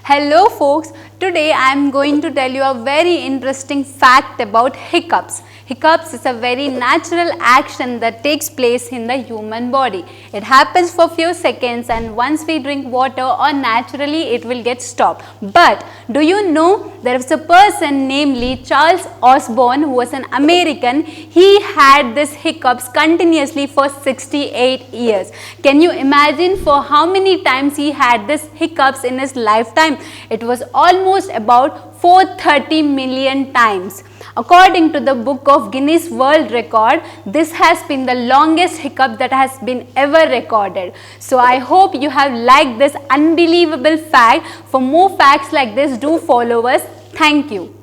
Hello folks, today I am going to tell you a very interesting fact about hiccups. Hiccups is a very natural action that takes place in the human body. It happens for few seconds and once we drink water or naturally it will get stopped. But do you know there is a person namely Charles Osborne who was an American. He had this hiccups continuously for 68 years. Can you imagine for how many times he had this hiccups in his lifetime? It was almost about 430 million times. According to the book of Guinness World Record, this has been the longest hiccup that has been ever recorded. So I hope you have liked this unbelievable fact. For more facts like this, do follow us. Thank you.